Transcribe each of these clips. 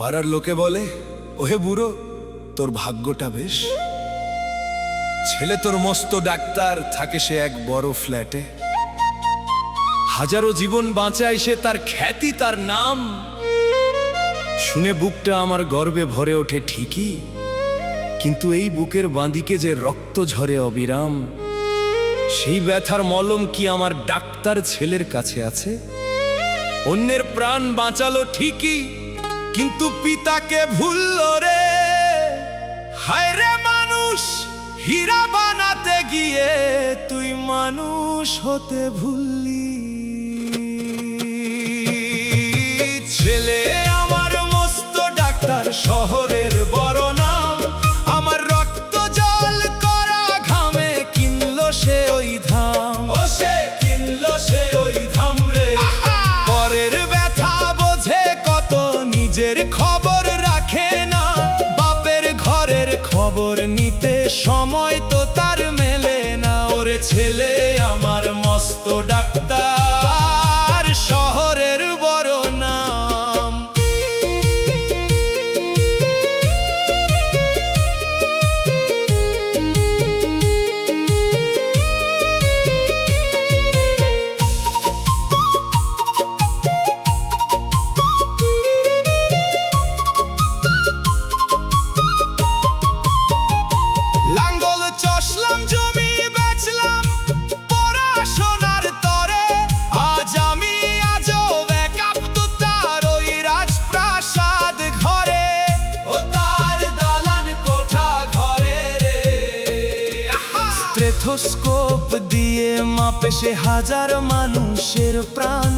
পাড়ার লোকে বলে, ওহে বুড়ো, তোর ভাগ্যটা বেশ। ছেলে তোর মস্ত ডাক্তার, থাকে সে এক বড় ফ্ল্যাটে। হাজারো জীবন বাঁচায় সে, তার খ্যাতি তার নাম। শুনে বুকটা আমার গর্বে ভরে ওঠে ঠিকই, কিন্তু এই বুকের বাঁদিকে যে রক্ত ঝরে অবিরাম, সেই ব্যথার মলম কি আমার ডাক্তার ছেলের কাছে আছে? অন্যের প্রাণ বাঁচালো ঠিকই, কিন্তু পিতাকে ভুলল রে। হায় রে মানুষ, হীরা বানাতে গিয়ে তুই মানুষ হতে ভুললি। ছেলে আমার মস্ত ডাক্তার, শহরের বড় নাম। আমার রক্ত জল করা ঘামে কিনলো সে ওই ধাম। ও সে কিনলো সে ওই ধাম রে। পরের ব্যথা বোঝে কত, নিজের খবর রাখে না। বাপের ঘরের খবর নিতে সময় তো তার মেলে না। ওরে ছেলে আমার মস্ত ডাক্তার, শহরের বড় নাম। লাঙ্গল চষলাম, জমি বেচলাম পড়াশোনার তরে। আজ আমি আজব একাপ তার ওই রাজপ্রাসাদ ঘরে। ও তার দালান কোঠা ঘরে রে। স্টেথোস্কোপ দিয়ে মাপে সে হাজার মানুষের প্রাণ।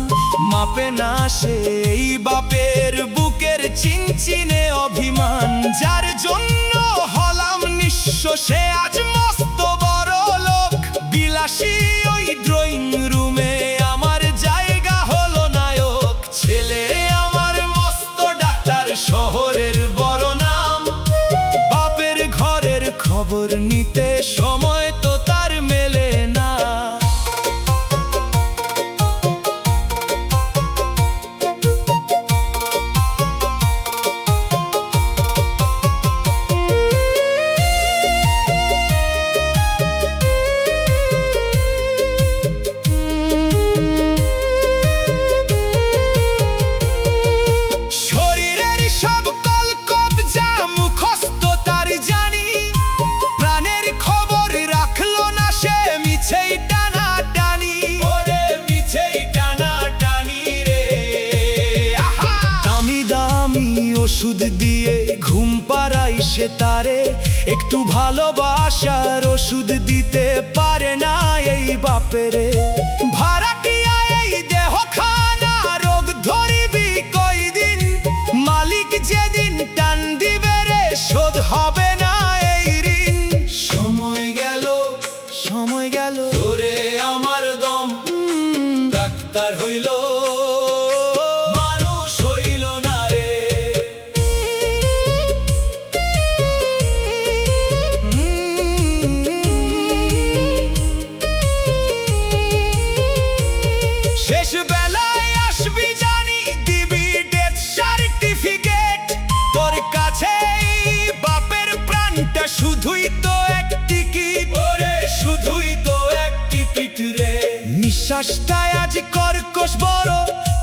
মাপে না সে এই বাপের বুকের চিনচিনে অভিমান। যার জন্য হলাম নিঃস্ব, সে আজ মস্ত বড় লোক। বিলাসী ওই ড্রয়িং রুমে আমার জায়গা হলো নায়ক। ছেলে আমার মস্ত ডাক্তার, শহরের বড় নাম। বাপের ঘরের খবর নিতে সময় তো তার মেলে না। শরীরের সব কলকবজা মুখস্থ তার জানি। প্রাণের খবর রাখলো না সে, মিছেই টানাটানি। ওরে মিছেই টানাটানি রে। দামি দামি ওষুধ দিয়ে ঘুম পাড়াই সে তারে। একটু ভালোবাসার ওষুধ দিতে পারে না এই বাপেরে। ভাড়াটিয়া এই দেহ খানা, রোগ ধরিবি কয়দিন। মালিক যেদিন টান দিবে রে, শোধ হবে না এই ঋণ। সময় গেল, সময় গেল, ওরে আমার দম। ডাক্তার হইল, মানুষ হইল না রে। শেষ বেলায় আসবি জানি, দিবি ডেথ সার্টিফিকেট। তোর কাছে বাপের প্রাণটা শুধুই তো এক টিকিট। ওরে শুধুই তো এক টিকিট রে। নিঃশ্বাসটা আজ কর্কশ বড়,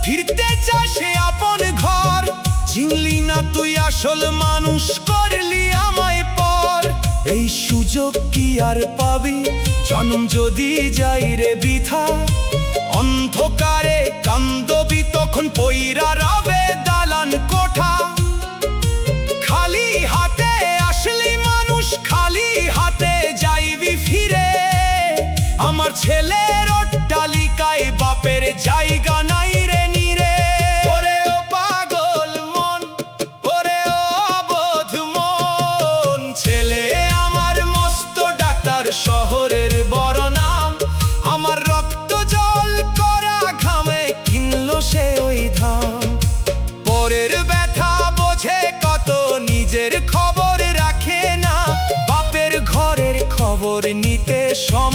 ফিরতে চায় সে আপন ঘর। চিনলি না তুই আসল মানুষ, করলি আমায় পর। এই সুযোগ কি আর পাবি, জন্ম যদি যাই রে বৃথা। অন্ধকারে কান্দবি তখন, পইরা রবে দালান কোঠা। খালি হাতে আসলি মানুষ, খালি হাতে যাইবি ফিরে। আমার ছেলের অট্টালিকায় বাপের জায়গা নাই রে নিরে। ওরে ও পাগল মন, ওরে ও অবোধ মন। ছেলে আমার মস্ত ডাক্তার, শহরের বড় নাম। আমার রক্ত জল করা ঘামে কিনলো সে ওই ধাম। পরের ব্যথা বোঝে কত, নিজের খবর রাখে না। বাপের ঘরের খবর নিতে সময়